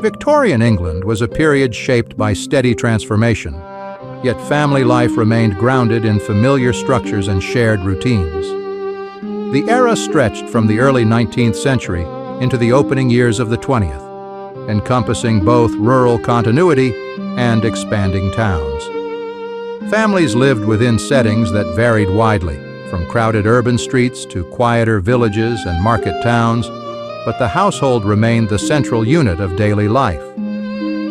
Victorian England was a period shaped by steady transformation, yet family life remained grounded in familiar structures and shared routines. The era stretched from the early 19th century into the opening years of the 20th, encompassing both rural continuity and expanding towns. Families lived within settings that varied widely, from crowded urban streets to quieter villages and market towns, but the household remained the central unit of daily life.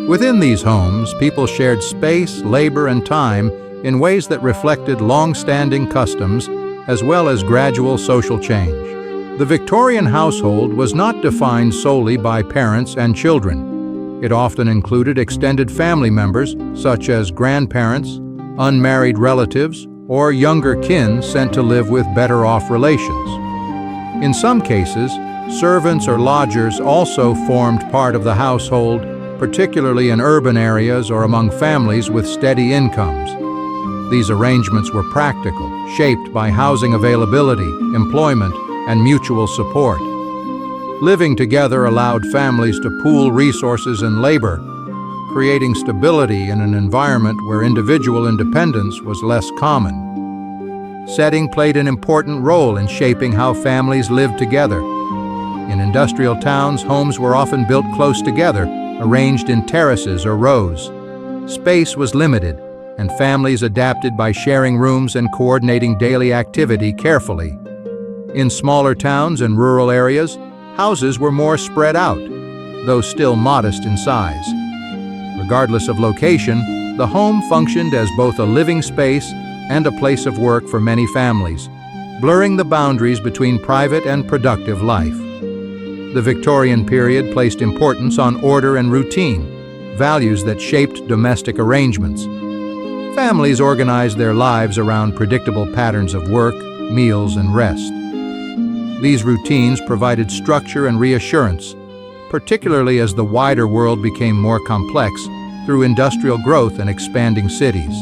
Within these homes, people shared space, labor, and time in ways that reflected long-standing customs as well as gradual social change. The Victorian household was not defined solely by parents and children. It often included extended family members, such as grandparents, unmarried relatives, or younger kin sent to live with better-off relations. In some cases, servants or lodgers also formed part of the household, particularly in urban areas or among families with steady incomes. These arrangements were practical, shaped by housing availability, employment, and mutual support. Living together allowed families to pool resources and labor, creating stability in an environment where individual independence was less common. Setting played an important role in shaping how families lived together. In industrial towns, homes were often built close together, arranged in terraces or rows. Space was limited, and families adapted by sharing rooms and coordinating daily activity carefully. In smaller towns and rural areas, houses were more spread out, though still modest in size. Regardless of location, the home functioned as both a living space and a place of work for many families, blurring the boundaries between private and productive life. The Victorian period placed importance on order and routine, values that shaped domestic arrangements. Families organized their lives around predictable patterns of work, meals, and rest. These routines provided structure and reassurance, particularly as the wider world became more complex through industrial growth and expanding cities.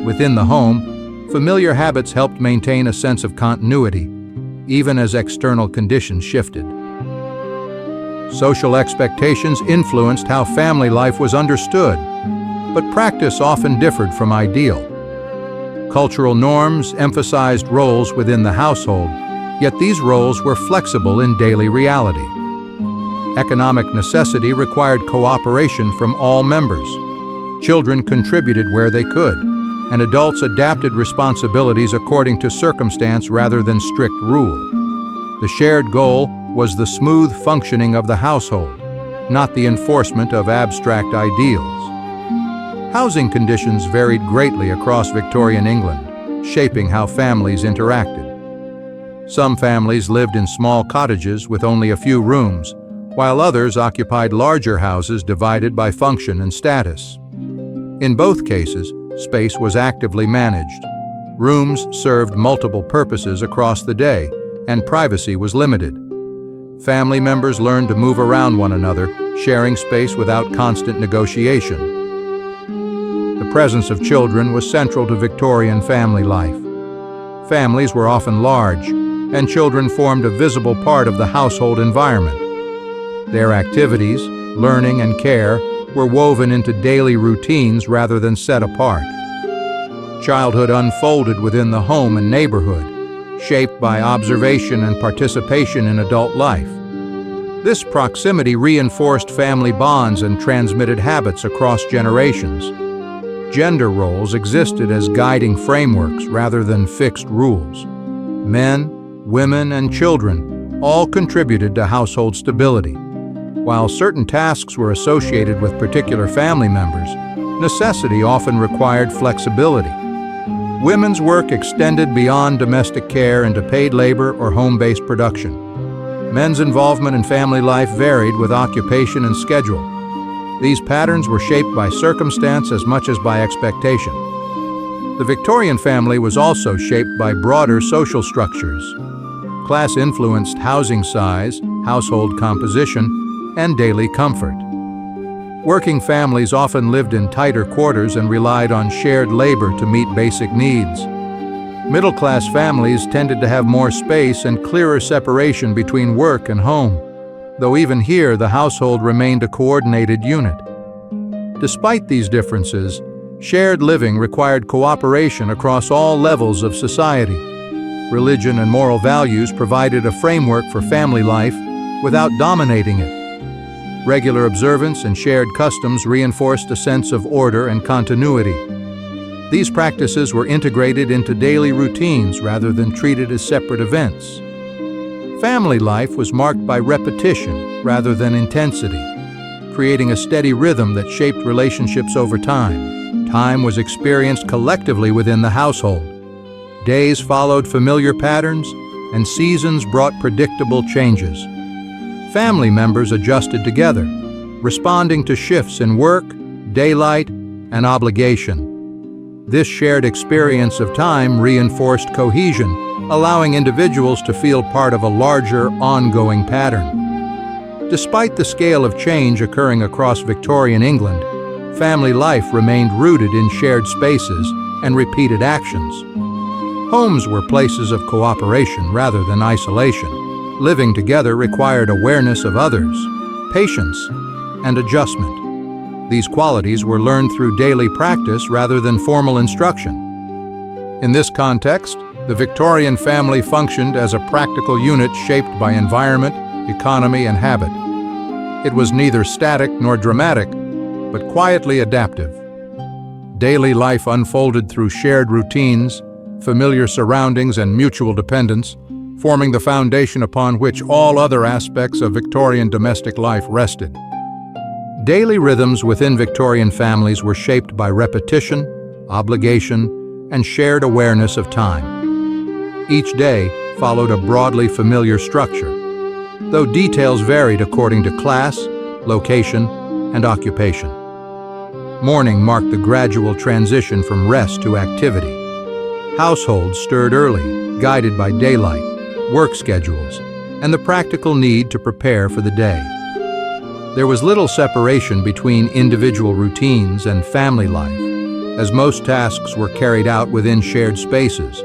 Within the home, familiar habits helped maintain a sense of continuity, even as external conditions shifted. Social expectations influenced how family life was understood, but practice often differed from ideal. Cultural norms emphasized roles within the household, yet these roles were flexible in daily reality. Economic necessity required cooperation from all members. Children contributed where they could, and adults adapted responsibilities according to circumstance rather than strict rule. The shared goal was the smooth functioning of the household, not the enforcement of abstract ideals. Housing conditions varied greatly across Victorian England, shaping how families interacted. Some families lived in small cottages with only a few rooms, while others occupied larger houses divided by function and status. In both cases, space was actively managed. Rooms served multiple purposes across the day, and privacy was limited. Family members learned to move around one another, sharing space without constant negotiation. The presence of children was central to Victorian family life. Families were often large, and children formed a visible part of the household environment. Their activities, learning, and care were woven into daily routines rather than set apart. Childhood unfolded within the home and neighborhood, shaped by observation and participation in adult life. This proximity reinforced family bonds and transmitted habits across generations. Gender roles existed as guiding frameworks rather than fixed rules. Men, women, and children all contributed to household stability. While certain tasks were associated with particular family members, necessity often required flexibility. Women's work extended beyond domestic care into paid labor or home-based production. Men's involvement in family life varied with occupation and schedule. These patterns were shaped by circumstance as much as by expectation. The Victorian family was also shaped by broader social structures. Class influenced housing size, household composition, and daily comfort. Working families often lived in tighter quarters and relied on shared labor to meet basic needs. Middle-class families tended to have more space and clearer separation between work and home. though even here the household remained a coordinated unit. Despite these differences, shared living required cooperation across all levels of society. Religion and moral values provided a framework for family life without dominating it. Regular observance and shared customs reinforced a sense of order and continuity. These practices were integrated into daily routines rather than treated as separate events. Family life was marked by repetition rather than intensity, creating a steady rhythm that shaped relationships over time. Time was experienced collectively within the household. Days followed familiar patterns, and seasons brought predictable changes. Family members adjusted together, responding to shifts in work, daylight, and obligation. This shared experience of time reinforced cohesion, allowing individuals to feel part of a larger, ongoing pattern. Despite the scale of change occurring across Victorian England, family life remained rooted in shared spaces and repeated actions. Homes were places of cooperation rather than isolation. Living together required awareness of others, patience, and adjustment. These qualities were learned through daily practice rather than formal instruction. In this context, the Victorian family functioned as a practical unit shaped by environment, economy, and habit. It was neither static nor dramatic, but quietly adaptive. Daily life unfolded through shared routines, familiar surroundings, and mutual dependence, forming the foundation upon which all other aspects of Victorian domestic life rested. Daily rhythms within Victorian families were shaped by repetition, obligation, and shared awareness of time. Each day followed a broadly familiar structure, though details varied according to class, location, and occupation. Morning marked the gradual transition from rest to activity. Households stirred early, guided by daylight, work schedules, and the practical need to prepare for the day. There was little separation between individual routines and family life, as most tasks were carried out within shared spaces.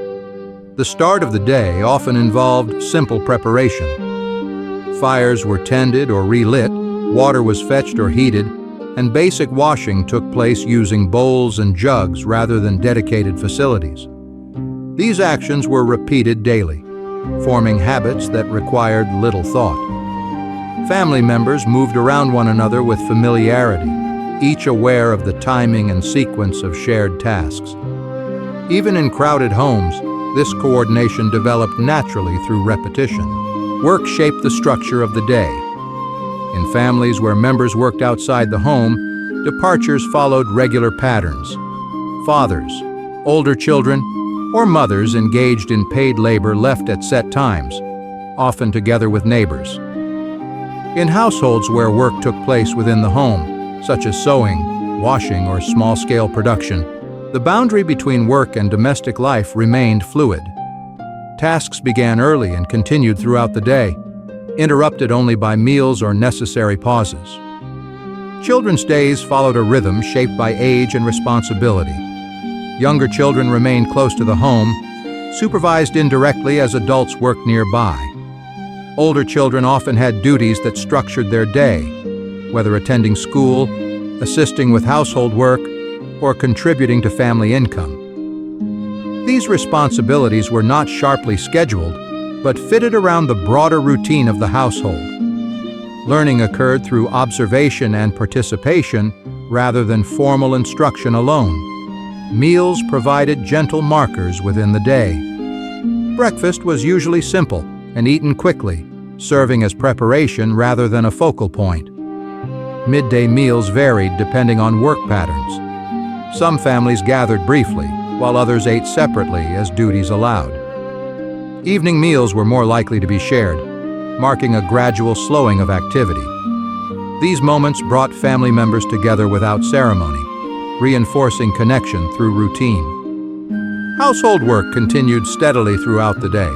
The start of the day often involved simple preparation. Fires were tended or relit, water was fetched or heated, and basic washing took place using bowls and jugs rather than dedicated facilities. These actions were repeated daily, forming habits that required little thought. Family members moved around one another with familiarity, each aware of the timing and sequence of shared tasks. Even in crowded homes, this coordination developed naturally through repetition. Work shaped the structure of the day. In families where members worked outside the home, departures followed regular patterns. Fathers, older children, or mothers engaged in paid labor left at set times, often together with neighbors. In households where work took place within the home, such as sewing, washing, or small-scale production, the boundary between work and domestic life remained fluid. Tasks began early and continued throughout the day, interrupted only by meals or necessary pauses. Children's days followed a rhythm shaped by age and responsibility. Younger children remained close to the home, supervised indirectly as adults worked nearby. Older children often had duties that structured their day, whether attending school, assisting with household work, or contributing to family income. These responsibilities were not sharply scheduled, but fitted around the broader routine of the household. Learning occurred through observation and participation rather than formal instruction alone. Meals provided gentle markers within the day. Breakfast was usually simple and eaten quickly, serving as preparation rather than a focal point. Midday meals varied depending on work patterns. Some families gathered briefly, while others ate separately as duties allowed. Evening meals were more likely to be shared, marking a gradual slowing of activity. These moments brought family members together without ceremony, reinforcing connection through routine. Household work continued steadily throughout the day.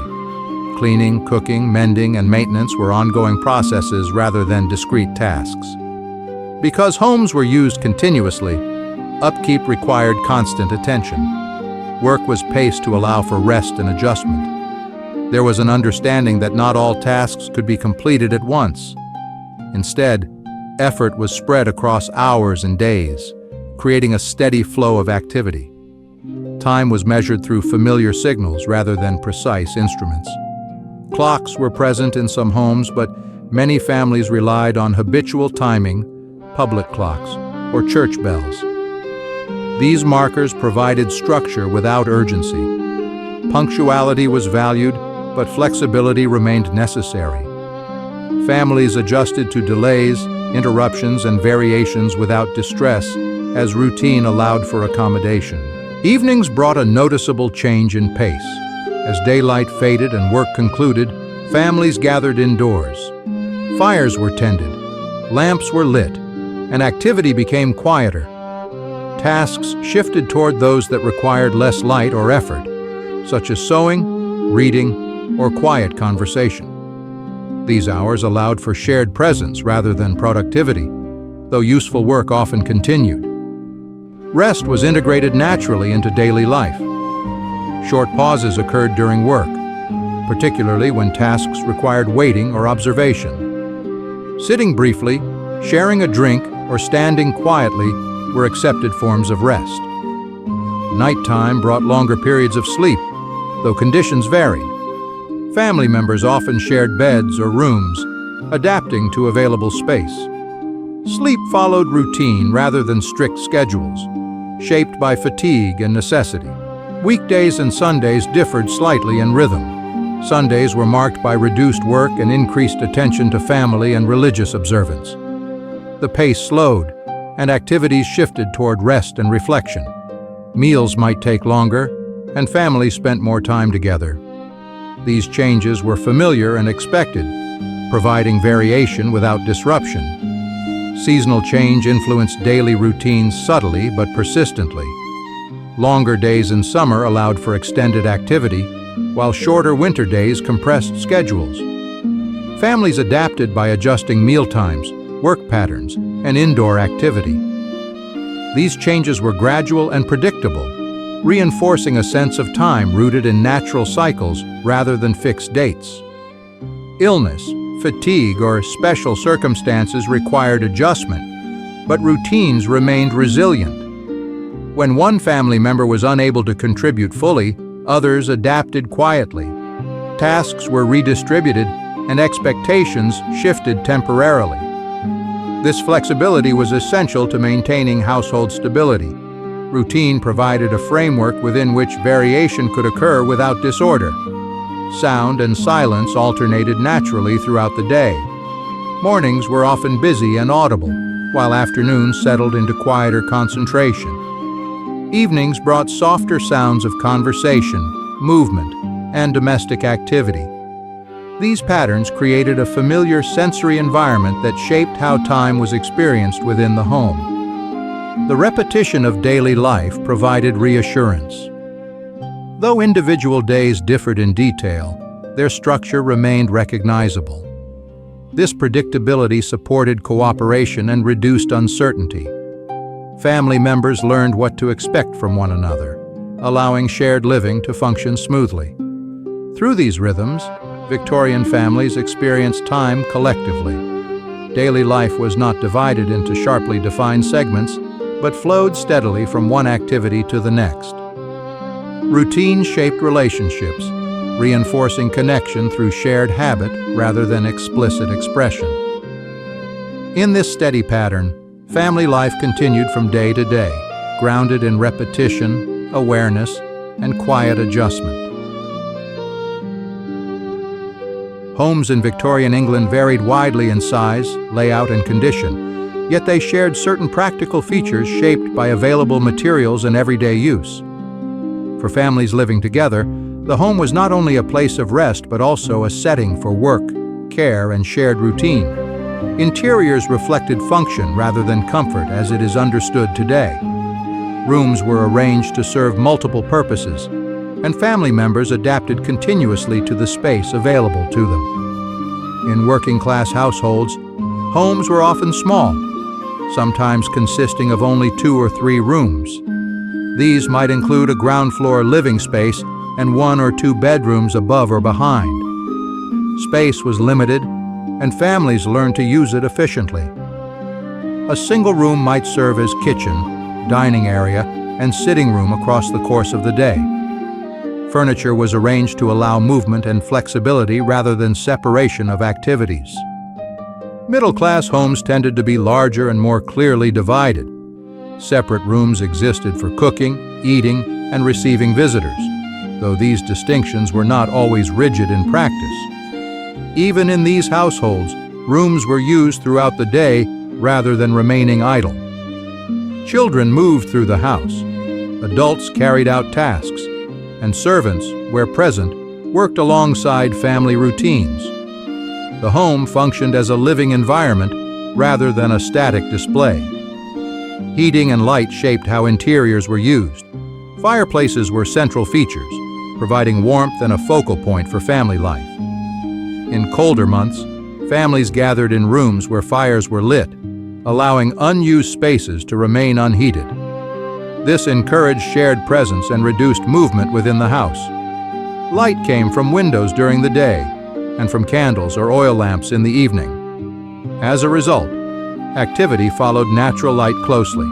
Cleaning, cooking, mending, and maintenance were ongoing processes rather than discrete tasks. Because homes were used continuously, upkeep required constant attention. Work was paced to allow for rest and adjustment. There was an understanding that not all tasks could be completed at once. Instead, effort was spread across hours and days, creating a steady flow of activity. Time was measured through familiar signals rather than precise instruments. Clocks were present in some homes, but many families relied on habitual timing, public clocks, or church bells. These markers provided structure without urgency. Punctuality was valued, but flexibility remained necessary. Families adjusted to delays, interruptions, and variations without distress, as routine allowed for accommodation. Evenings brought a noticeable change in pace. As daylight faded and work concluded, families gathered indoors. Fires were tended, lamps were lit, and activity became quieter. Tasks shifted toward those that required less light or effort, such as sewing, reading, or quiet conversation. These hours allowed for shared presence rather than productivity, though useful work often continued. Rest was integrated naturally into daily life. Short pauses occurred during work, particularly when tasks required waiting or observation. Sitting briefly, sharing a drink, or standing quietly were accepted forms of rest. Nighttime brought longer periods of sleep, though conditions varied. Family members often shared beds or rooms, adapting to available space. Sleep followed routine rather than strict schedules, shaped by fatigue and necessity. Weekdays and Sundays differed slightly in rhythm. Sundays were marked by reduced work and increased attention to family and religious observance. The pace slowed, and activities shifted toward rest and reflection. Meals might take longer, and families spent more time together. These changes were familiar and expected, providing variation without disruption. Seasonal change influenced daily routines subtly but persistently. Longer days in summer allowed for extended activity, while shorter winter days compressed schedules. Families adapted by adjusting mealtimes, work patterns, and indoor activity. These changes were gradual and predictable, reinforcing a sense of time rooted in natural cycles rather than fixed dates. Illness, fatigue, or special circumstances required adjustment, but routines remained resilient. When one family member was unable to contribute fully, others adapted quietly. Tasks were redistributed, and expectations shifted temporarily. This flexibility was essential to maintaining household stability. Routine provided a framework within which variation could occur without disorder. Sound and silence alternated naturally throughout the day. Mornings were often busy and audible, while afternoons settled into quieter concentration. Evenings brought softer sounds of conversation, movement, and domestic activity. These patterns created a familiar sensory environment that shaped how time was experienced within the home. The repetition of daily life provided reassurance. Though individual days differed in detail, their structure remained recognizable. This predictability supported cooperation and reduced uncertainty. Family members learned what to expect from one another, allowing shared living to function smoothly. Through these rhythms, Victorian families experienced time collectively. Daily life was not divided into sharply defined segments, but flowed steadily from one activity to the next. Routine shaped relationships, reinforcing connection through shared habit rather than explicit expression. In this steady pattern, family life continued from day to day, grounded in repetition, awareness, and quiet adjustment. Homes in Victorian England varied widely in size, layout, and condition, yet they shared certain practical features shaped by available materials and everyday use. For families living together, the home was not only a place of rest but also a setting for work, care, and shared routine. Interiors reflected function rather than comfort as it is understood today. Rooms were arranged to serve multiple purposes, and family members adapted continuously to the space available to them. In working-class households, homes were often small, sometimes consisting of only 2 or 3 rooms. These might include a ground-floor living space and 1 or 2 bedrooms above or behind. Space was limited, and families learned to use it efficiently. A single room might serve as kitchen, dining area, and sitting room across the course of the day. Furniture was arranged to allow movement and flexibility rather than separation of activities. Middle-class homes tended to be larger and more clearly divided. Separate rooms existed for cooking, eating, and receiving visitors, though these distinctions were not always rigid in practice. Even in these households, rooms were used throughout the day rather than remaining idle. Children moved through the house. Adults carried out tasks, and servants, where present, worked alongside family routines. The home functioned as a living environment rather than a static display. Heating and light shaped how interiors were used. Fireplaces were central features, providing warmth and a focal point for family life. In colder months, families gathered in rooms where fires were lit, allowing unused spaces to remain unheated. This encouraged shared presence and reduced movement within the house. Light came from windows during the day and from candles or oil lamps in the evening. As a result, activity followed natural light closely.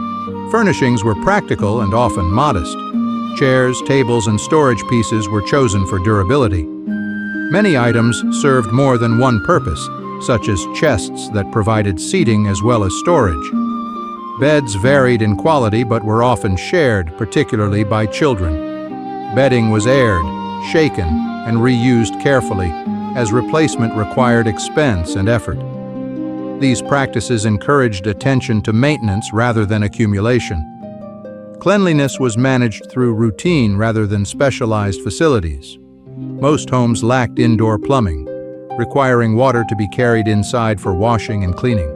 Furnishings were practical and often modest. Chairs, tables, and storage pieces were chosen for durability. Many items served more than one purpose, such as chests that provided seating as well as storage. Beds varied in quality but were often shared, particularly by children. Bedding was aired, shaken, and reused carefully, as replacement required expense and effort. These practices encouraged attention to maintenance rather than accumulation. Cleanliness was managed through routine rather than specialized facilities. Most homes lacked indoor plumbing, requiring water to be carried inside for washing and cleaning.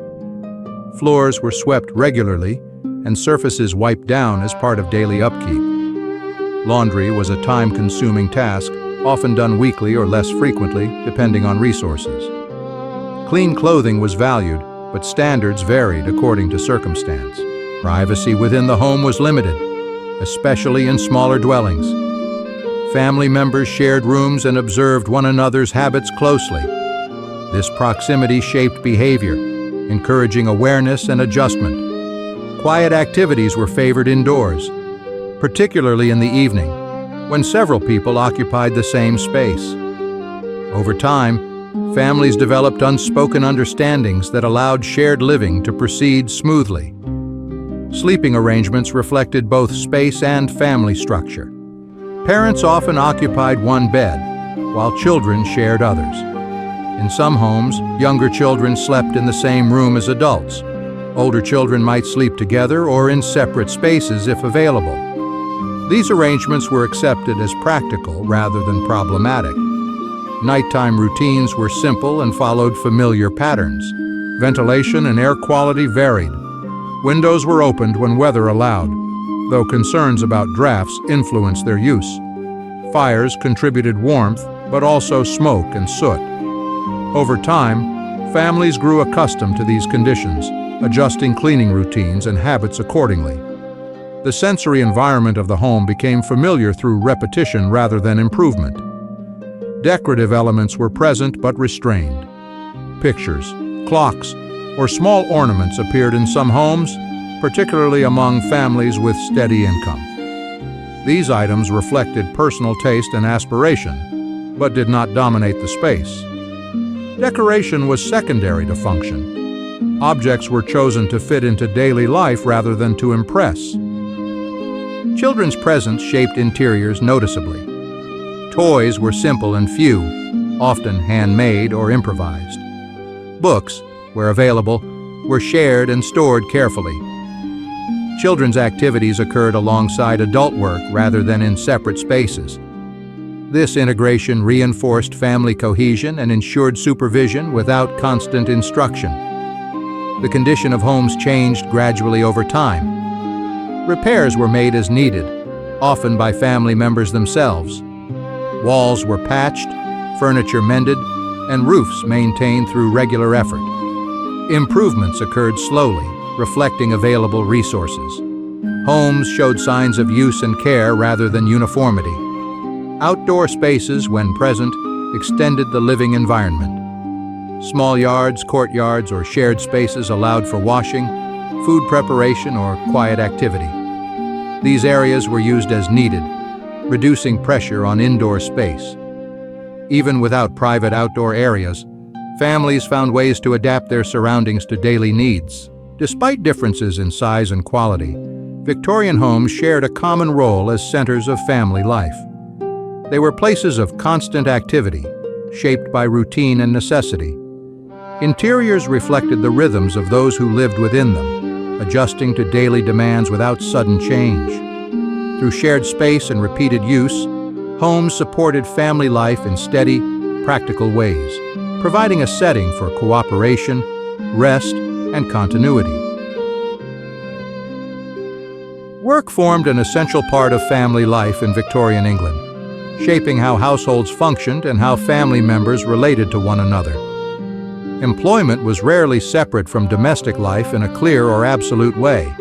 Floors were swept regularly, and surfaces wiped down as part of daily upkeep. Laundry was a time-consuming task, often done weekly or less frequently, depending on resources. Clean clothing was valued, but standards varied according to circumstance. Privacy within the home was limited, especially in smaller dwellings. Family members shared rooms and observed one another's habits closely. This proximity shaped behavior, encouraging awareness and adjustment. Quiet activities were favored indoors, particularly in the evening, when several people occupied the same space. Over time, families developed unspoken understandings that allowed shared living to proceed smoothly. Sleeping arrangements reflected both space and family structure. Parents often occupied one bed, while children shared others. In some homes, younger children slept in the same room as adults. Older children might sleep together or in separate spaces if available. These arrangements were accepted as practical rather than problematic. Nighttime routines were simple and followed familiar patterns. Ventilation and air quality varied. Windows were opened when weather allowed, though concerns about drafts influenced their use. Fires contributed warmth, but also smoke and soot. Over time, families grew accustomed to these conditions, adjusting cleaning routines and habits accordingly. The sensory environment of the home became familiar through repetition rather than improvement. Decorative elements were present but restrained. Pictures, clocks, or small ornaments appeared in some homes, particularly among families with steady income. These items reflected personal taste and aspiration, but did not dominate the space. Decoration was secondary to function. Objects were chosen to fit into daily life rather than to impress. Children's presence shaped interiors noticeably. Toys were simple and few, often handmade or improvised. Books, where available, were shared and stored carefully. Children's activities occurred alongside adult work rather than in separate spaces. This integration reinforced family cohesion and ensured supervision without constant instruction. The condition of homes changed gradually over time. Repairs were made as needed, often by family members themselves. Walls were patched, furniture mended, and roofs maintained through regular effort. Improvements occurred slowly, reflecting available resources. Homes showed signs of use and care rather than uniformity. Outdoor spaces, when present, extended the living environment. Small yards, courtyards, or shared spaces allowed for washing, food preparation, or quiet activity. These areas were used as needed, reducing pressure on indoor space. Even without private outdoor areas, families found ways to adapt their surroundings to daily needs. Despite differences in size and quality, Victorian homes shared a common role as centers of family life. They were places of constant activity, shaped by routine and necessity. Interiors reflected the rhythms of those who lived within them, adjusting to daily demands without sudden change. Through shared space and repeated use, homes supported family life in steady, practical ways, providing a setting for cooperation, rest, and continuity. Work formed an essential part of family life in Victorian England, shaping how households functioned and how family members related to one another. Employment was rarely separate from domestic life in a clear or absolute way.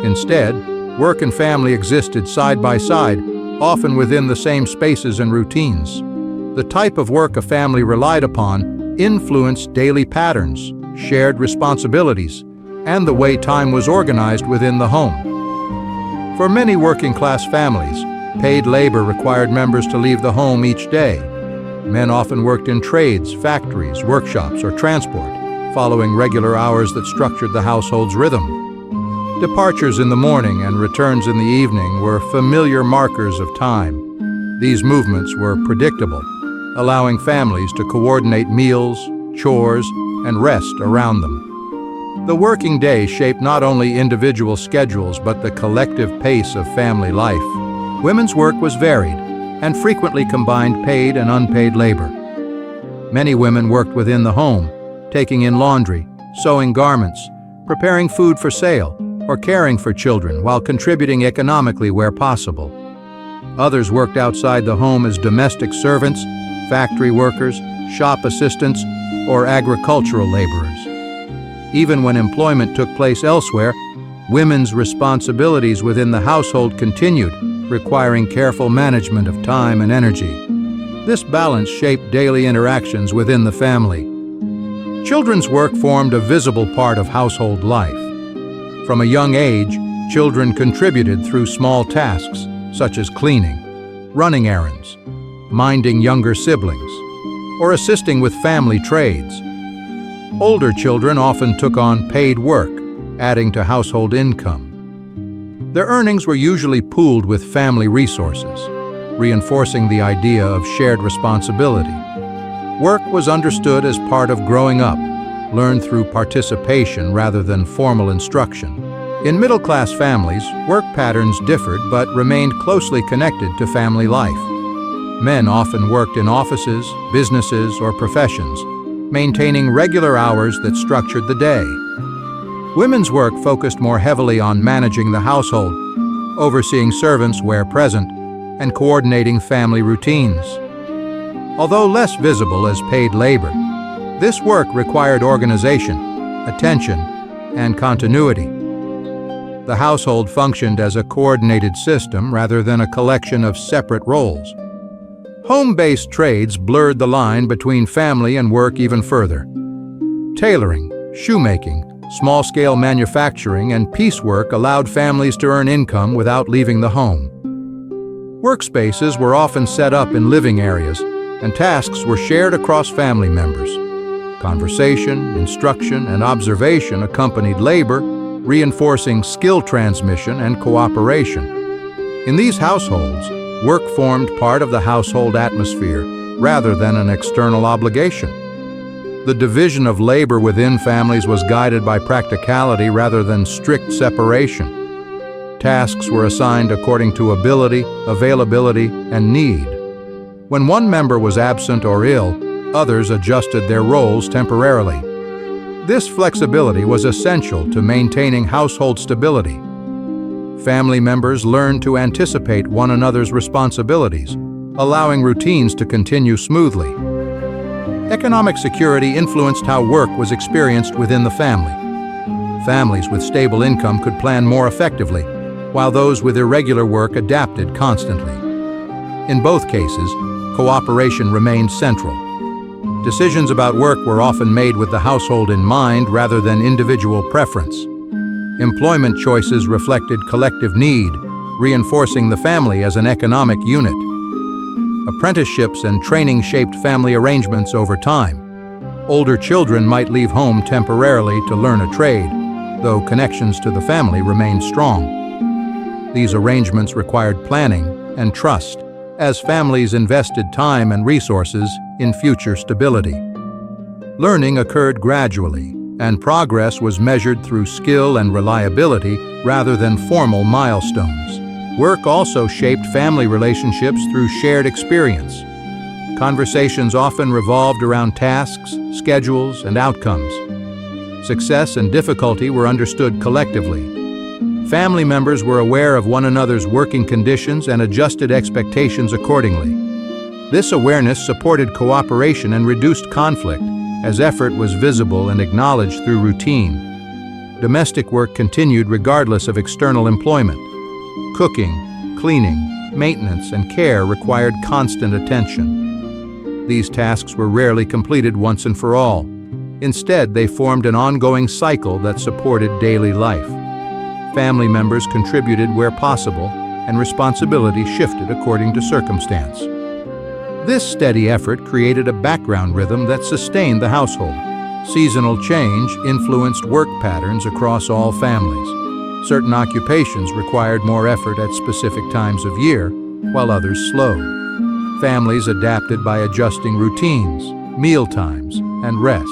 Instead, work and family existed side by side, often within the same spaces and routines. The type of work a family relied upon influenced daily patterns, shared responsibilities, and the way time was organized within the home. For many working-class families, paid labor required members to leave the home each day. Men often worked in trades, factories, workshops, or transport, following regular hours that structured the household's rhythm. Departures in the morning and returns in the evening were familiar markers of time. These movements were predictable, allowing families to coordinate meals, chores, and rest around them. The working day shaped not only individual schedules but the collective pace of family life. Women's work was varied and frequently combined paid and unpaid labor. Many women worked within the home, taking in laundry, sewing garments, preparing food for sale, or caring for children while contributing economically where possible. Others worked outside the home as domestic servants, factory workers, shop assistants, or agricultural laborers. Even when employment took place elsewhere, women's responsibilities within the household continued, requiring careful management of time and energy. This balance shaped daily interactions within the family. Children's work formed a visible part of household life. From a young age, children contributed through small tasks, such as cleaning, running errands, minding younger siblings, or assisting with family trades. Older children often took on paid work, adding to household income. Their earnings were usually pooled with family resources, reinforcing the idea of shared responsibility. Work was understood as part of growing up, learned through participation rather than formal instruction. In middle-class families, work patterns differed but remained closely connected to family life. Men often worked in offices, businesses, or professions, maintaining regular hours that structured the day. Women's work focused more heavily on managing the household, overseeing servants where present, and coordinating family routines. Although less visible as paid labor, this work required organization, attention, and continuity. The household functioned as a coordinated system rather than a collection of separate roles. Home-based trades blurred the line between family and work even further. Tailoring, shoemaking, small-scale manufacturing, and piecework allowed families to earn income without leaving the home. Workspaces were often set up in living areas, and tasks were shared across family members. Conversation, instruction, and observation accompanied labor, reinforcing skill transmission and cooperation. In these households, work formed part of the household atmosphere rather than an external obligation. The division of labor within families was guided by practicality rather than strict separation. Tasks were assigned according to ability, availability, and need. When one member was absent or ill, others adjusted their roles temporarily. This flexibility was essential to maintaining household stability. Family members learned to anticipate one another's responsibilities, allowing routines to continue smoothly. Economic security influenced how work was experienced within the family. Families with stable income could plan more effectively, while those with irregular work adapted constantly. In both cases, cooperation remained central. Decisions about work were often made with the household in mind rather than individual preference. Employment choices reflected collective need, reinforcing the family as an economic unit. Apprenticeships and training shaped family arrangements over time. Older children might leave home temporarily to learn a trade, though connections to the family remained strong. These arrangements required planning and trust, as families invested time and resources in future stability. Learning occurred gradually, and progress was measured through skill and reliability rather than formal milestones. Work also shaped family relationships through shared experience. Conversations often revolved around tasks, schedules, and outcomes. Success and difficulty were understood collectively. Family members were aware of one another's working conditions and adjusted expectations accordingly. This awareness supported cooperation and reduced conflict, as effort was visible and acknowledged through routine. Domestic work continued regardless of external employment. Cooking, cleaning, maintenance, and care required constant attention. These tasks were rarely completed once and for all. Instead, they formed an ongoing cycle that supported daily life. Family members contributed where possible, and responsibility shifted according to circumstance. This steady effort created a background rhythm that sustained the household. Seasonal change influenced work patterns across all families. Certain occupations required more effort at specific times of year, while others slowed. Families adapted by adjusting routines, meal times, and rest.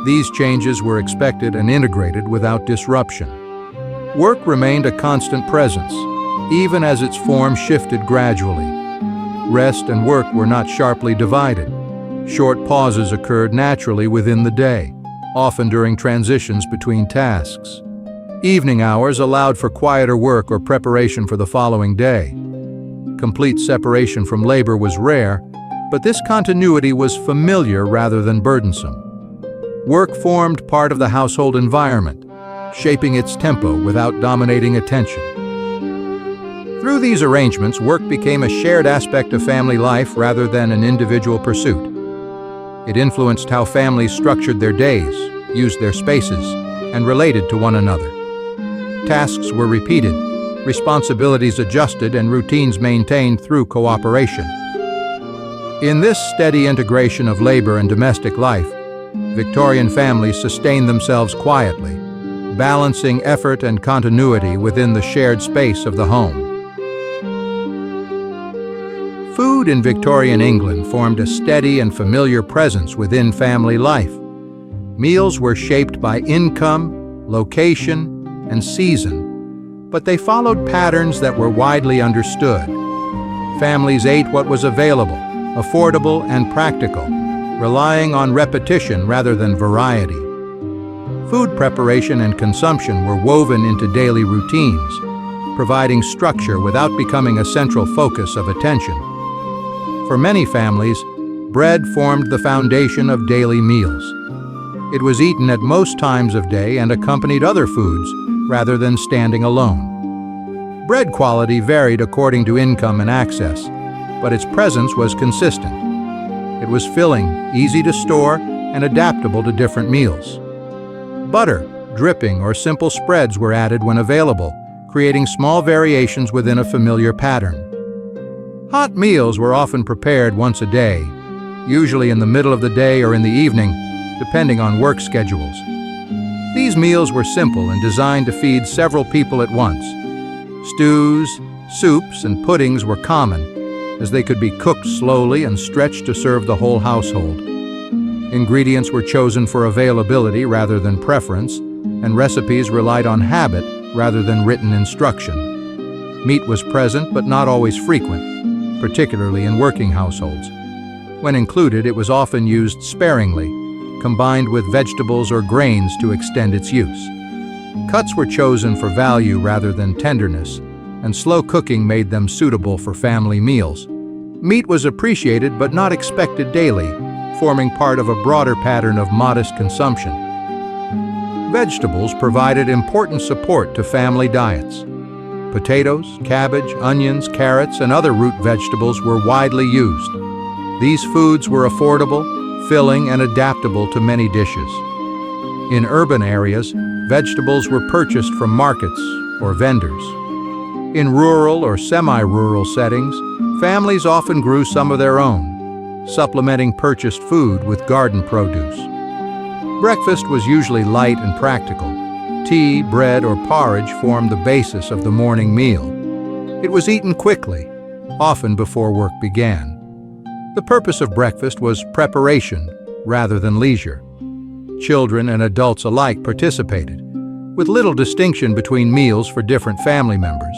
These changes were expected and integrated without disruption. Work remained a constant presence, even as its form shifted gradually. Rest and work were not sharply divided. Short pauses occurred naturally within the day, often during transitions between tasks. Evening hours allowed for quieter work or preparation for the following day. Complete separation from labor was rare, but this continuity was familiar rather than burdensome. Work formed part of the household environment, shaping its tempo without dominating attention. Through these arrangements, work became a shared aspect of family life rather than an individual pursuit. It influenced how families structured their days, used their spaces, and related to one another. Tasks were repeated, responsibilities adjusted, and routines maintained through cooperation. In this steady integration of labor and domestic life, Victorian families sustained themselves quietly, balancing effort and continuity within the shared space of the home. Food in Victorian England formed a steady and familiar presence within family life. Meals were shaped by income, location, and season, but they followed patterns that were widely understood. Families ate what was available, affordable and practical, relying on repetition rather than variety. Food preparation and consumption were woven into daily routines, providing structure without becoming a central focus of attention. For many families, bread formed the foundation of daily meals. It was eaten at most times of day and accompanied other foods rather than standing alone. Bread quality varied according to income and access, but its presence was consistent. It was filling, easy to store, and adaptable to different meals. Butter, dripping, or simple spreads were added when available, creating small variations within a familiar pattern. Hot meals were often prepared once a day, usually in the middle of the day or in the evening, depending on work schedules. These meals were simple and designed to feed several people at once. Stews, soups, and puddings were common, as they could be cooked slowly and stretched to serve the whole household. Ingredients were chosen for availability rather than preference, and recipes relied on habit rather than written instruction. Meat was present but not always frequent, particularly in working households. When included, it was often used sparingly, combined with vegetables or grains to extend its use. Cuts were chosen for value rather than tenderness, and slow cooking made them suitable for family meals. Meat was appreciated but not expected daily, forming part of a broader pattern of modest consumption. Vegetables provided important support to family diets. Potatoes, cabbage, onions, carrots, and other root vegetables were widely used. These foods were affordable, filling and adaptable to many dishes. In urban areas, vegetables were purchased from markets or vendors. In rural or semi-rural settings, families often grew some of their own, supplementing purchased food with garden produce. Breakfast was usually light and practical. Tea, bread, or porridge formed the basis of the morning meal. It was eaten quickly, often before work began. The purpose of breakfast was preparation rather than leisure. Children and adults alike participated, with little distinction between meals for different family members.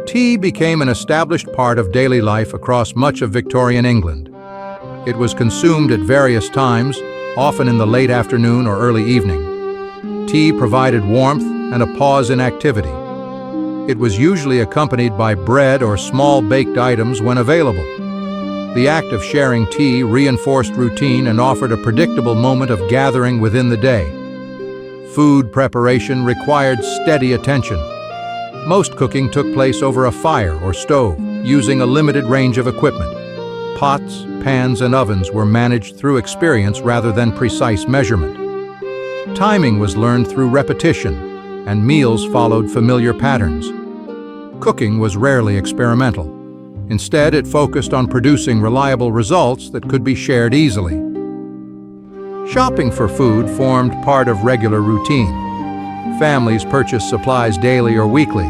Tea became an established part of daily life across much of Victorian England. It was consumed at various times, often in the late afternoon or early evening. Tea provided warmth and a pause in activity. It was usually accompanied by bread or small baked items when available. The act of sharing tea reinforced routine and offered a predictable moment of gathering within the day. Food preparation required steady attention. Most cooking took place over a fire or stove, using a limited range of equipment. Pots, pans, and ovens were managed through experience rather than precise measurement. Timing was learned through repetition, and meals followed familiar patterns. Cooking was rarely experimental. Instead, it focused on producing reliable results that could be shared easily. Shopping for food formed part of regular routine. Families purchased supplies daily or weekly,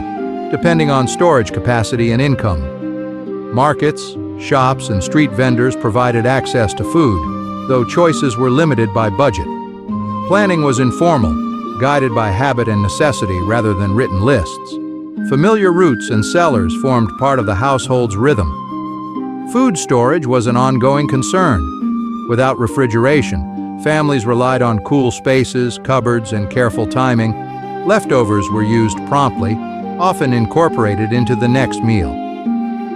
depending on storage capacity and income. Markets, shops, and street vendors provided access to food, though choices were limited by budget. Planning was informal, guided by habit and necessity rather than written lists. Familiar routes and cellars formed part of the household's rhythm. Food storage was an ongoing concern. Without refrigeration, families relied on cool spaces, cupboards, and careful timing. Leftovers were used promptly, often incorporated into the next meal.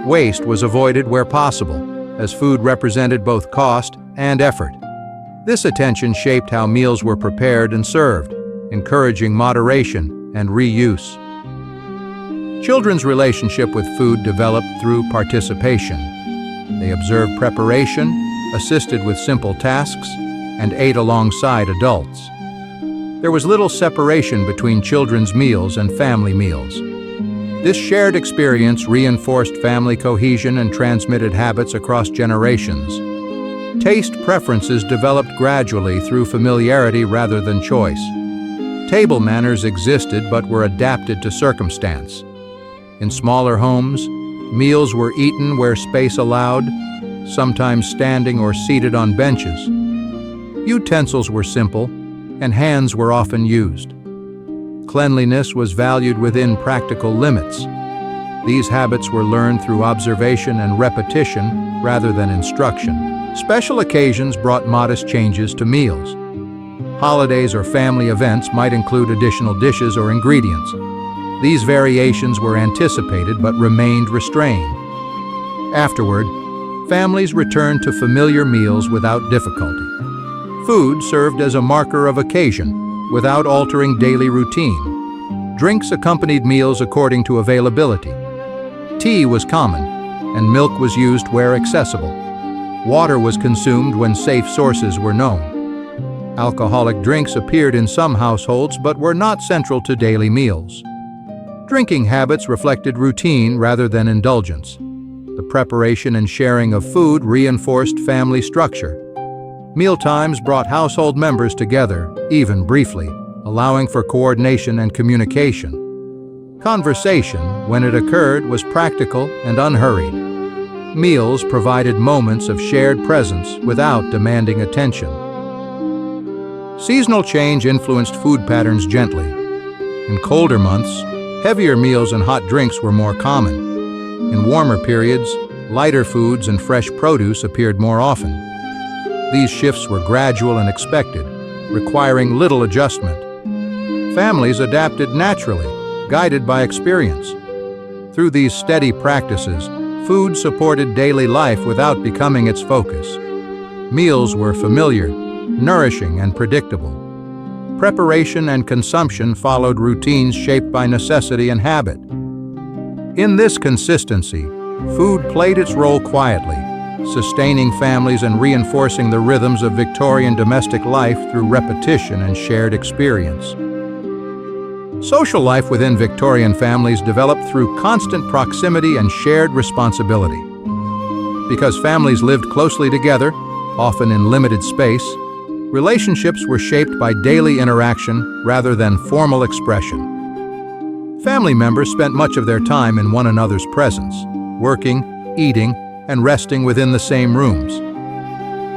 Waste was avoided where possible, as food represented both cost and effort. This attention shaped how meals were prepared and served, encouraging moderation and reuse. Children's relationship with food developed through participation. They observed preparation, assisted with simple tasks, and ate alongside adults. There was little separation between children's meals and family meals. This shared experience reinforced family cohesion and transmitted habits across generations. Taste preferences developed gradually through familiarity rather than choice. Table manners existed but were adapted to circumstance. In smaller homes, meals were eaten where space allowed, sometimes standing or seated on benches. Utensils were simple, and hands were often used. Cleanliness was valued within practical limits. These habits were learned through observation and repetition rather than instruction. Special occasions brought modest changes to meals. Holidays or family events might include additional dishes or ingredients. These variations were anticipated but remained restrained. Afterward, families returned to familiar meals without difficulty. Food served as a marker of occasion, without altering daily routine. Drinks accompanied meals according to availability. Tea was common, and milk was used where accessible. Water was consumed when safe sources were known. Alcoholic drinks appeared in some households but were not central to daily meals. Drinking habits reflected routine rather than indulgence. The preparation and sharing of food reinforced family structure. Mealtimes brought household members together, even briefly, allowing for coordination and communication. Conversation, when it occurred, was practical and unhurried. Meals provided moments of shared presence without demanding attention. Seasonal change influenced food patterns gently. In colder months, heavier meals and hot drinks were more common. In warmer periods, lighter foods and fresh produce appeared more often. These shifts were gradual and expected, requiring little adjustment. Families adapted naturally, guided by experience. Through these steady practices, food supported daily life without becoming its focus. Meals were familiar, nourishing, and predictable. Preparation and consumption followed routines shaped by necessity and habit. In this consistency, food played its role quietly, sustaining families and reinforcing the rhythms of Victorian domestic life through repetition and shared experience. Social life within Victorian families developed through constant proximity and shared responsibility. Because families lived closely together, often in limited space, relationships were shaped by daily interaction rather than formal expression. Family members spent much of their time in one another's presence, working, eating, and resting within the same rooms.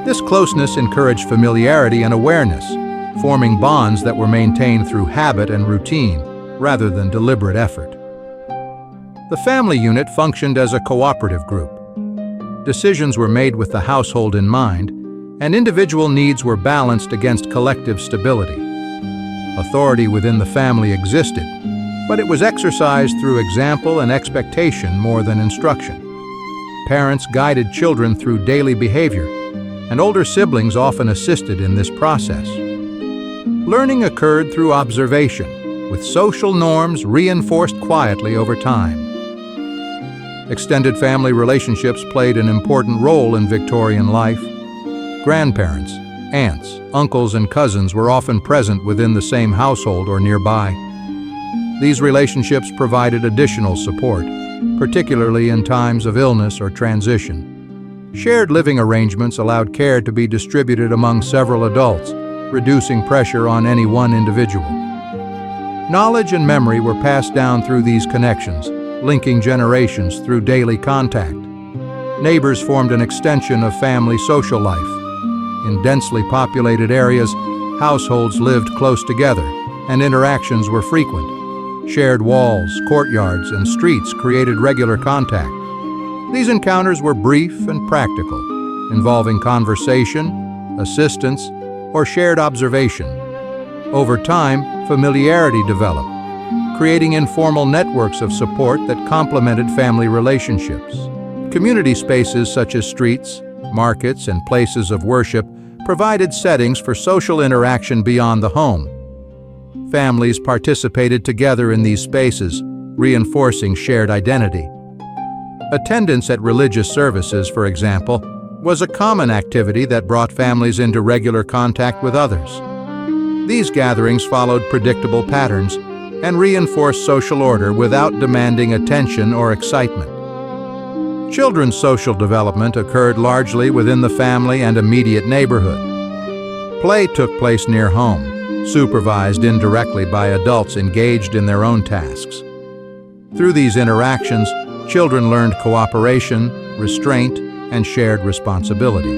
This closeness encouraged familiarity and awareness, forming bonds that were maintained through habit and routine, rather than deliberate effort. The family unit functioned as a cooperative group. Decisions were made with the household in mind, and individual needs were balanced against collective stability. Authority within the family existed, but it was exercised through example and expectation more than instruction. Parents guided children through daily behavior, and older siblings often assisted in this process. Learning occurred through observation, with social norms reinforced quietly over time. Extended family relationships played an important role in Victorian life. Grandparents, aunts, uncles, and cousins were often present within the same household or nearby. These relationships provided additional support, particularly in times of illness or transition. Shared living arrangements allowed care to be distributed among several adults, reducing pressure on any one individual. Knowledge and memory were passed down through these connections, linking generations through daily contact. Neighbors formed an extension of family social life. In densely populated areas, households lived close together, and interactions were frequent. Shared walls, courtyards, and streets created regular contact. These encounters were brief and practical, involving conversation, assistance, or shared observation. Over time, familiarity developed, creating informal networks of support that complemented family relationships. Community spaces such as streets, markets, and places of worship provided settings for social interaction beyond the home. Families participated together in these spaces, reinforcing shared identity. Attendance at religious services, for example, was a common activity that brought families into regular contact with others. These gatherings followed predictable patterns and reinforced social order without demanding attention or excitement. Children's social development occurred largely within the family and immediate neighborhood. Play took place near home, supervised indirectly by adults engaged in their own tasks. Through these interactions, children learned cooperation, restraint, and shared responsibility.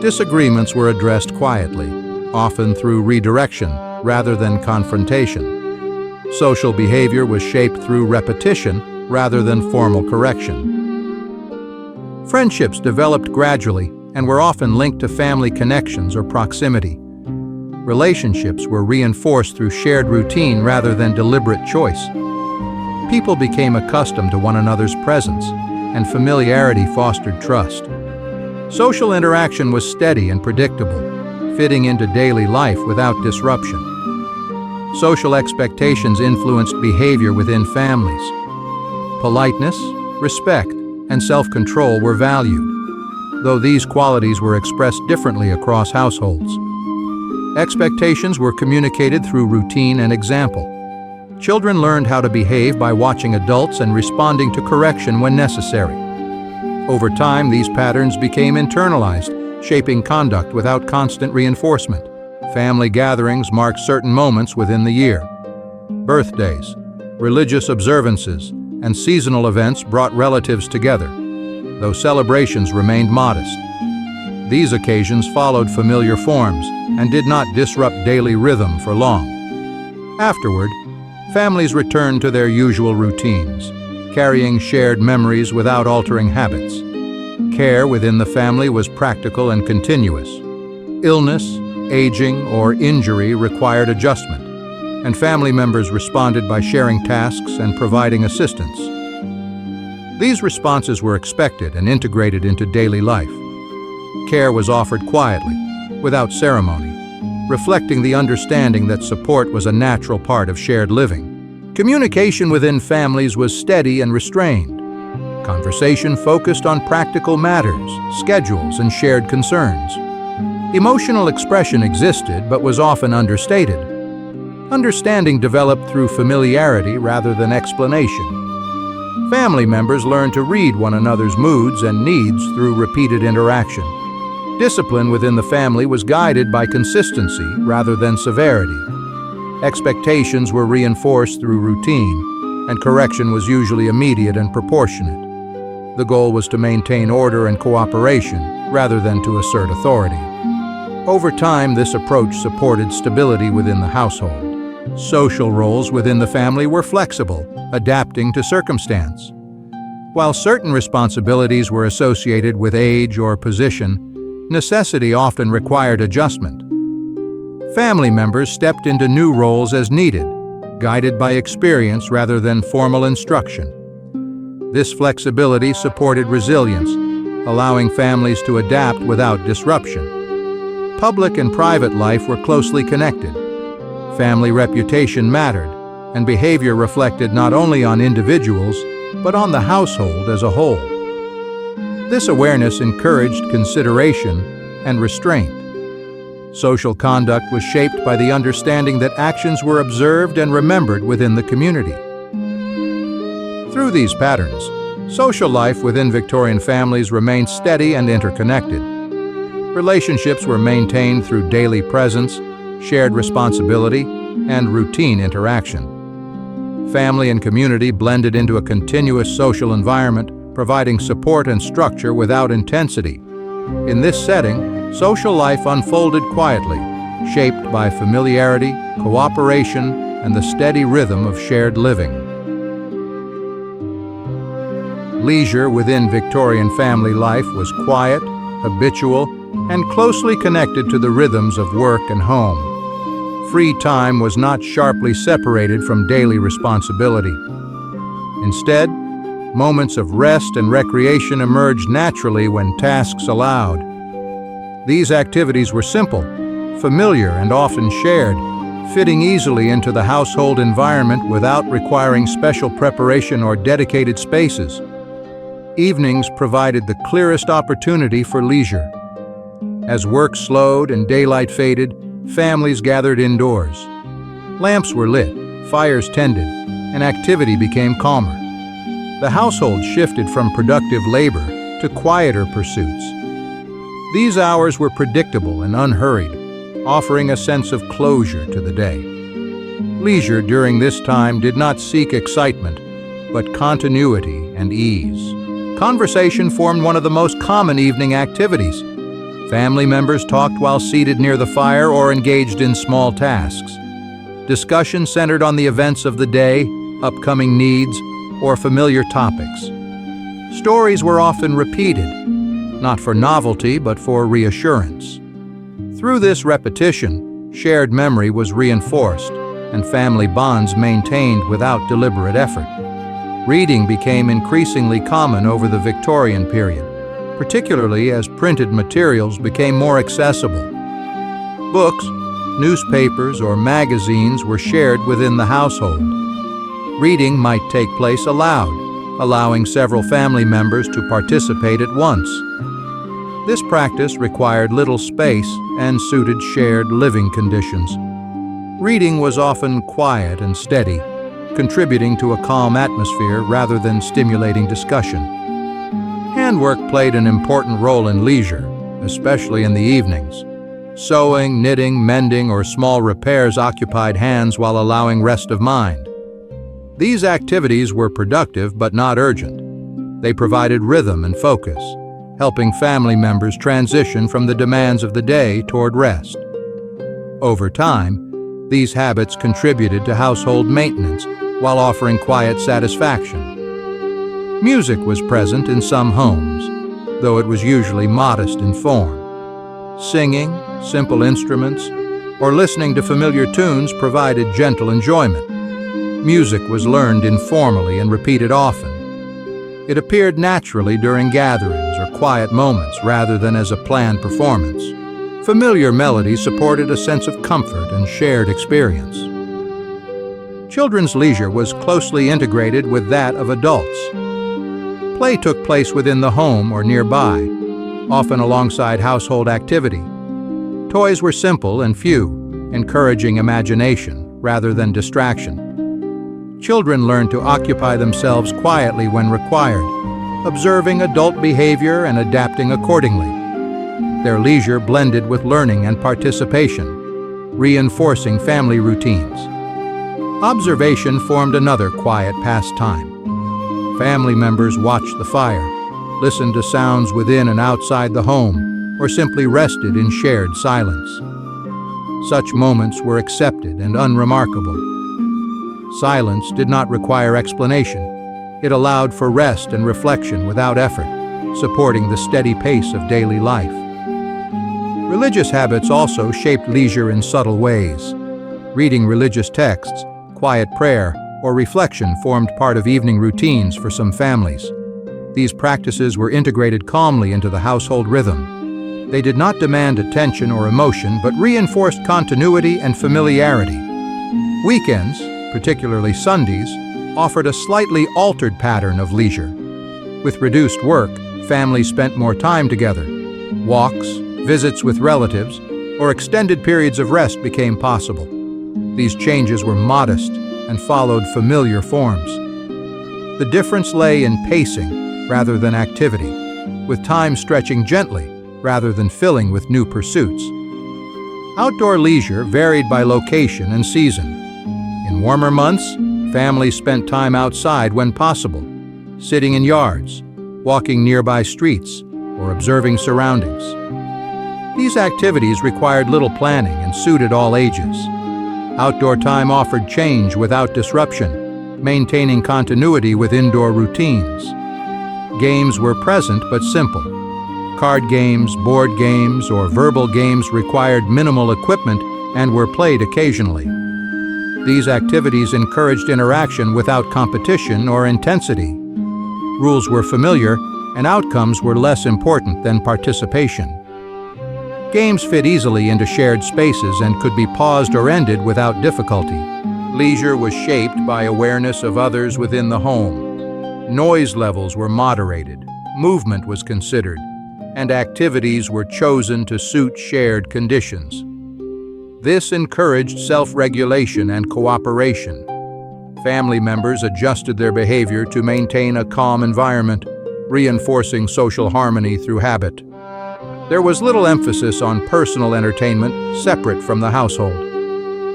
Disagreements were addressed quietly, often through redirection rather than confrontation. Social behavior was shaped through repetition rather than formal correction. Friendships developed gradually and were often linked to family connections or proximity. Relationships were reinforced through shared routine rather than deliberate choice. People became accustomed to one another's presence, and familiarity fostered trust. Social interaction was steady and predictable, fitting into daily life without disruption. Social expectations influenced behavior within families. Politeness, respect, and self-control were valued, though these qualities were expressed differently across households. Expectations were communicated through routine and example. Children learned how to behave by watching adults and responding to correction when necessary. Over time, these patterns became internalized, shaping conduct without constant reinforcement. Family gatherings marked certain moments within the year. Birthdays, religious observances, and seasonal events brought relatives together, though celebrations remained modest. These occasions followed familiar forms and did not disrupt daily rhythm for long. Afterward, families returned to their usual routines, carrying shared memories without altering habits. Care within the family was practical and continuous. Illness, aging, or injury required adjustment, and family members responded by sharing tasks and providing assistance. These responses were expected and integrated into daily life. Care was offered quietly, without ceremony, reflecting the understanding that support was a natural part of shared living. Communication within families was steady and restrained. Conversation focused on practical matters, schedules, and shared concerns. Emotional expression existed but was often understated. Understanding developed through familiarity rather than explanation. Family members learned to read one another's moods and needs through repeated interaction. Discipline within the family was guided by consistency rather than severity. Expectations were reinforced through routine, and correction was usually immediate and proportionate. The goal was to maintain order and cooperation rather than to assert authority. Over time, this approach supported stability within the household. Social roles within the family were flexible, adapting to circumstance. While certain responsibilities were associated with age or position, necessity often required adjustment. Family members stepped into new roles as needed, guided by experience rather than formal instruction. This flexibility supported resilience, allowing families to adapt without disruption. Public and private life were closely connected. Family reputation mattered, and behavior reflected not only on individuals, but on the household as a whole. This awareness encouraged consideration and restraint. Social conduct was shaped by the understanding that actions were observed and remembered within the community. Through these patterns, social life within Victorian families remained steady and interconnected. Relationships were maintained through daily presence, shared responsibility, and routine interaction. Family and community blended into a continuous social environment, providing support and structure without intensity. In this setting, social life unfolded quietly, shaped by familiarity, cooperation, and the steady rhythm of shared living. Leisure within Victorian family life was quiet, habitual, and closely connected to the rhythms of work and home. Free time was not sharply separated from daily responsibility. Instead, moments of rest and recreation emerged naturally when tasks allowed. These activities were simple, familiar, and often shared, fitting easily into the household environment without requiring special preparation or dedicated spaces. Evenings provided the clearest opportunity for leisure. As work slowed and daylight faded, families gathered indoors. Lamps were lit, fires tended, and activity became calmer. The household shifted from productive labor to quieter pursuits. These hours were predictable and unhurried, offering a sense of closure to the day. Leisure during this time did not seek excitement, but continuity and ease. Conversation formed one of the most common evening activities. Family members talked while seated near the fire or engaged in small tasks. Discussion centered on the events of the day, upcoming needs, or familiar topics. Stories were often repeated, not for novelty but for reassurance. Through this repetition, shared memory was reinforced and family bonds maintained without deliberate effort. Reading became increasingly common over the Victorian period, particularly as printed materials became more accessible. Books, newspapers, or magazines were shared within the household. Reading might take place aloud, allowing several family members to participate at once. This practice required little space and suited shared living conditions. Reading was often quiet and steady, contributing to a calm atmosphere rather than stimulating discussion. Handwork played an important role in leisure, especially in the evenings. Sewing, knitting, mending, or small repairs occupied hands while allowing rest of mind. These activities were productive but not urgent. They provided rhythm and focus, helping family members transition from the demands of the day toward rest. Over time, these habits contributed to household maintenance while offering quiet satisfaction. Music was present in some homes, though it was usually modest in form. Singing, simple instruments, or listening to familiar tunes provided gentle enjoyment. Music was learned informally and repeated often. It appeared naturally during gatherings or quiet moments rather than as a planned performance. Familiar melodies supported a sense of comfort and shared experience. Children's leisure was closely integrated with that of adults. Play took place within the home or nearby, often alongside household activity. Toys were simple and few, encouraging imagination rather than distraction. Children learned to occupy themselves quietly when required, observing adult behavior and adapting accordingly. Their leisure blended with learning and participation, reinforcing family routines. Observation formed another quiet pastime. Family members watched the fire, listened to sounds within and outside the home, or simply rested in shared silence. Such moments were accepted and unremarkable. Silence did not require explanation. It allowed for rest and reflection without effort, supporting the steady pace of daily life. Religious habits also shaped leisure in subtle ways. Reading religious texts, quiet prayer, or reflection formed part of evening routines for some families. These practices were integrated calmly into the household rhythm. They did not demand attention or emotion, but reinforced continuity and familiarity. Weekends, particularly Sundays, offered a slightly altered pattern of leisure. With reduced work, families spent more time together. Walks, visits with relatives, or extended periods of rest became possible. These changes were modest and followed familiar forms. The difference lay in pacing rather than activity, with time stretching gently rather than filling with new pursuits. Outdoor leisure varied by location and season. In warmer months, families spent time outside when possible, sitting in yards, walking nearby streets, or observing surroundings. These activities required little planning and suited all ages. Outdoor time offered change without disruption, maintaining continuity with indoor routines. Games were present but simple. Card games, board games, or verbal games required minimal equipment and were played occasionally. These activities encouraged interaction without competition or intensity. Rules were familiar, and outcomes were less important than participation. Games fit easily into shared spaces and could be paused or ended without difficulty. Leisure was shaped by awareness of others within the home. Noise levels were moderated, movement was considered, and activities were chosen to suit shared conditions. This encouraged self-regulation and cooperation. Family members adjusted their behavior to maintain a calm environment, reinforcing social harmony through habit. There was little emphasis on personal entertainment separate from the household.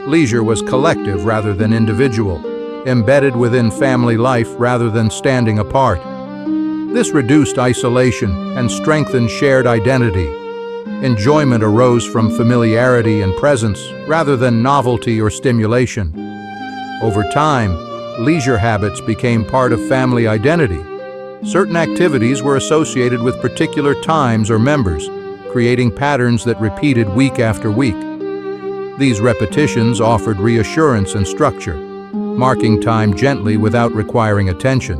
Leisure was collective rather than individual, embedded within family life rather than standing apart. This reduced isolation and strengthened shared identity. Enjoyment arose from familiarity and presence rather than novelty or stimulation. Over time, leisure habits became part of family identity. Certain activities were associated with particular times or members, creating patterns that repeated week after week. These repetitions offered reassurance and structure, marking time gently without requiring attention.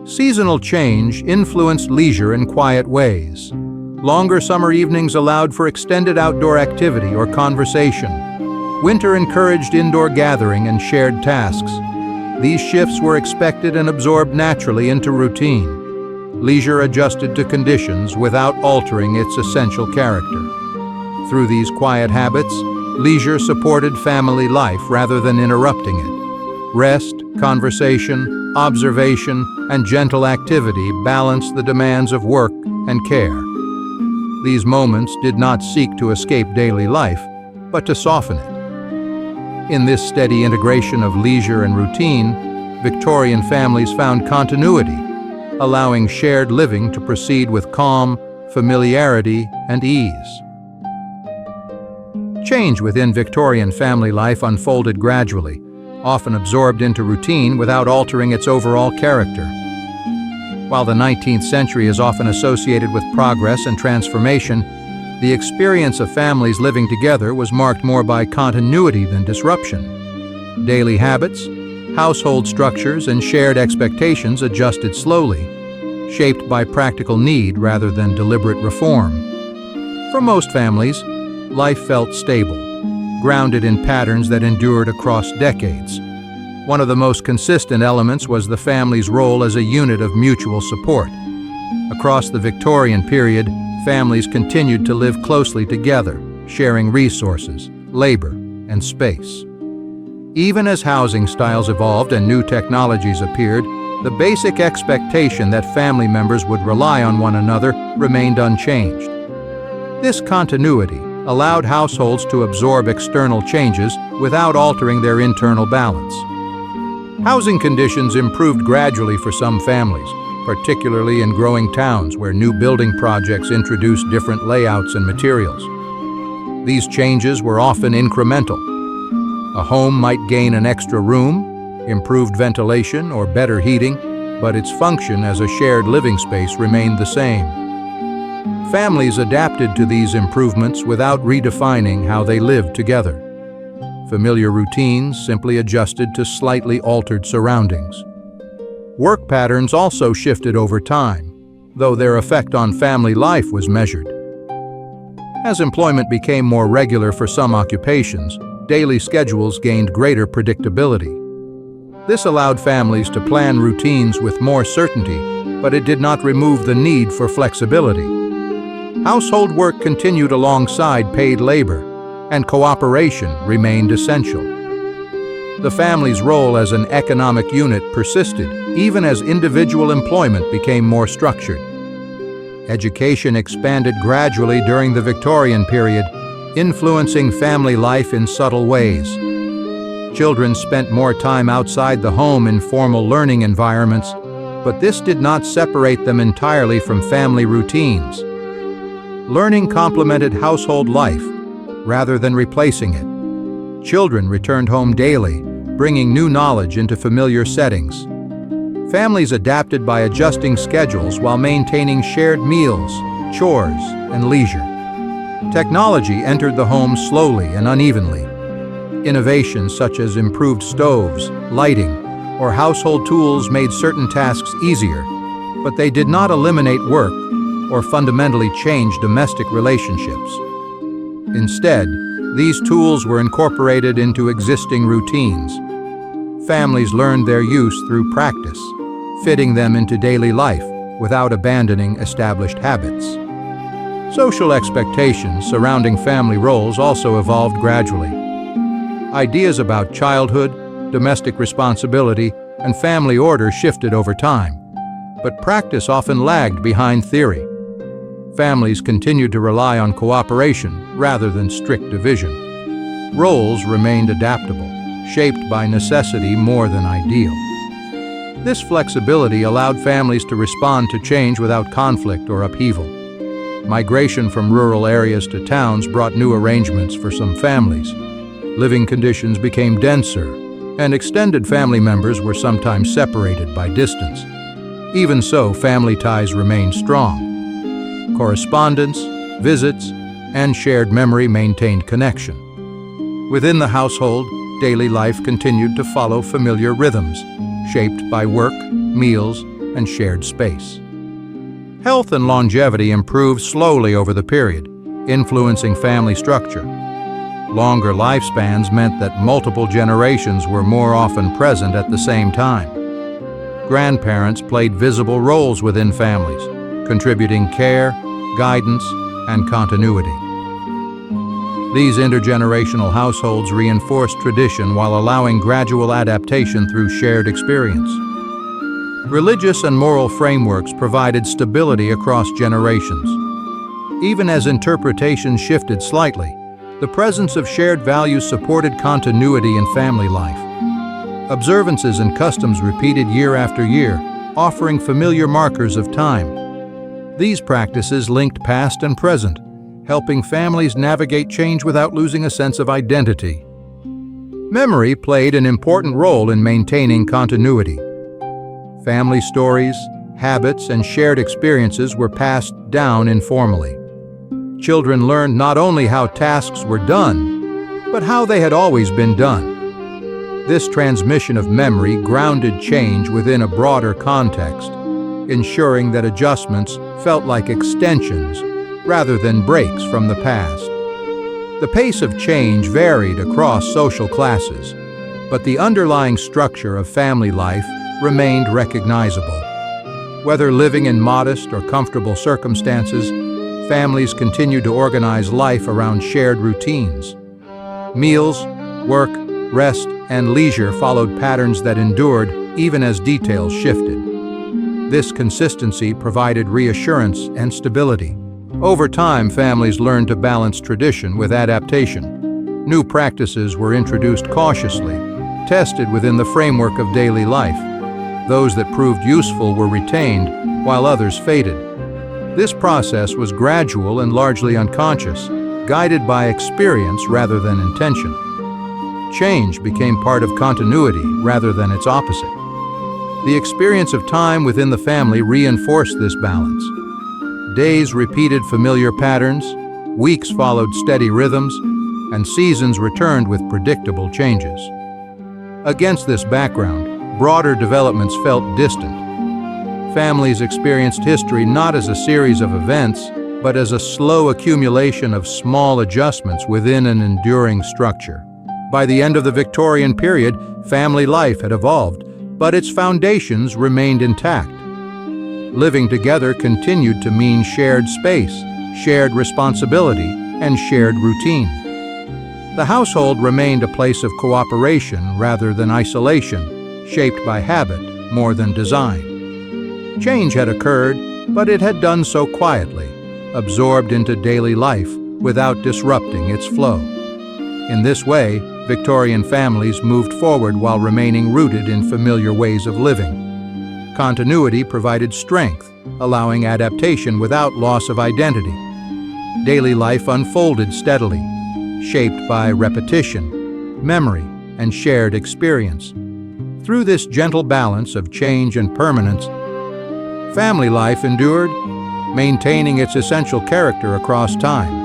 Seasonal change influenced leisure in quiet ways. Longer summer evenings allowed for extended outdoor activity or conversation. Winter encouraged indoor gathering and shared tasks. These shifts were expected and absorbed naturally into routine. Leisure adjusted to conditions without altering its essential character. Through these quiet habits, leisure supported family life rather than interrupting it. Rest, conversation, observation, and gentle activity balanced the demands of work and care. These moments did not seek to escape daily life, but to soften it. In this steady integration of leisure and routine, Victorian families found continuity, allowing shared living to proceed with calm, familiarity, and ease. Change within Victorian family life unfolded gradually, often absorbed into routine without altering its overall character. While the 19th century is often associated with progress and transformation, the experience of families living together was marked more by continuity than disruption. Daily habits, household structures, and shared expectations adjusted slowly, shaped by practical need rather than deliberate reform. For most families, life felt stable, grounded in patterns that endured across decades. One of the most consistent elements was the family's role as a unit of mutual support. Across the Victorian period, families continued to live closely together, sharing resources, labor, and space. Even as housing styles evolved and new technologies appeared, the basic expectation that family members would rely on one another remained unchanged. This continuity allowed households to absorb external changes without altering their internal balance. Housing conditions improved gradually for some families, particularly in growing towns where new building projects introduced different layouts and materials. These changes were often incremental. A home might gain an extra room, improved ventilation, or better heating, but its function as a shared living space remained the same. Families adapted to these improvements without redefining how they lived together. Familiar routines simply adjusted to slightly altered surroundings. Work patterns also shifted over time, though their effect on family life was measured. As employment became more regular for some occupations, daily schedules gained greater predictability. This allowed families to plan routines with more certainty, but it did not remove the need for flexibility. Household work continued alongside paid labor, and cooperation remained essential. The family's role as an economic unit persisted, even as individual employment became more structured. Education expanded gradually during the Victorian period, influencing family life in subtle ways. Children spent more time outside the home in formal learning environments, but this did not separate them entirely from family routines. Learning complemented household life rather than replacing it. Children returned home daily, bringing new knowledge into familiar settings. Families adapted by adjusting schedules while maintaining shared meals, chores, and leisure. Technology entered the home slowly and unevenly. Innovations such as improved stoves, lighting, or household tools made certain tasks easier, but they did not eliminate work or fundamentally change domestic relationships. Instead, these tools were incorporated into existing routines. Families learned their use through practice, fitting them into daily life without abandoning established habits. Social expectations surrounding family roles also evolved gradually. Ideas about childhood, domestic responsibility, and family order shifted over time, but practice often lagged behind theory. Families continued to rely on cooperation rather than strict division. Roles remained adaptable, shaped by necessity more than ideal. This flexibility allowed families to respond to change without conflict or upheaval. Migration from rural areas to towns brought new arrangements for some families. Living conditions became denser, and extended family members were sometimes separated by distance. Even so, family ties remained strong. Correspondence, visits, and shared memory maintained connection. Within the household, daily life continued to follow familiar rhythms, shaped by work, meals, and shared space. Health and longevity improved slowly over the period, influencing family structure. Longer lifespans meant that multiple generations were more often present at the same time. Grandparents played visible roles within families, contributing care, guidance, and continuity. These intergenerational households reinforced tradition while allowing gradual adaptation through shared experience. Religious and moral frameworks provided stability across generations. Even as interpretations shifted slightly, the presence of shared values supported continuity in family life. Observances and customs repeated year after year, offering familiar markers of time. These practices linked past and present, helping families navigate change without losing a sense of identity. Memory played an important role in maintaining continuity. Family stories, habits, and shared experiences were passed down informally. Children learned not only how tasks were done, but how they had always been done. This transmission of memory grounded change within a broader context, ensuring that adjustments felt like extensions rather than breaks from the past. The pace of change varied across social classes. but the underlying structure of family life remained recognizable. Whether living in modest or comfortable circumstances, families continued to organize life around shared routines. Meals, work, rest, and leisure followed patterns that endured even as details shifted. This consistency provided reassurance and stability. Over time, families learned to balance tradition with adaptation. New practices were introduced cautiously, tested within the framework of daily life. Those that proved useful were retained, while others faded. This process was gradual and largely unconscious, guided by experience rather than intention. Change became part of continuity rather than its opposite. The experience of time within the family reinforced this balance. Days repeated familiar patterns, weeks followed steady rhythms, and seasons returned with predictable changes. Against this background, broader developments felt distant. Families experienced history not as a series of events, but as a slow accumulation of small adjustments within an enduring structure. By the end of the Victorian period, family life had evolved, but its foundations remained intact. Living together continued to mean shared space, shared responsibility, and shared routine. The household remained a place of cooperation rather than isolation, shaped by habit more than design. Change had occurred, but it had done so quietly, absorbed into daily life without disrupting its flow. In this way, Victorian families moved forward while remaining rooted in familiar ways of living. Continuity provided strength, allowing adaptation without loss of identity. Daily life unfolded steadily, shaped by repetition, memory, and shared experience. Through this gentle balance of change and permanence, family life endured, maintaining its essential character across time.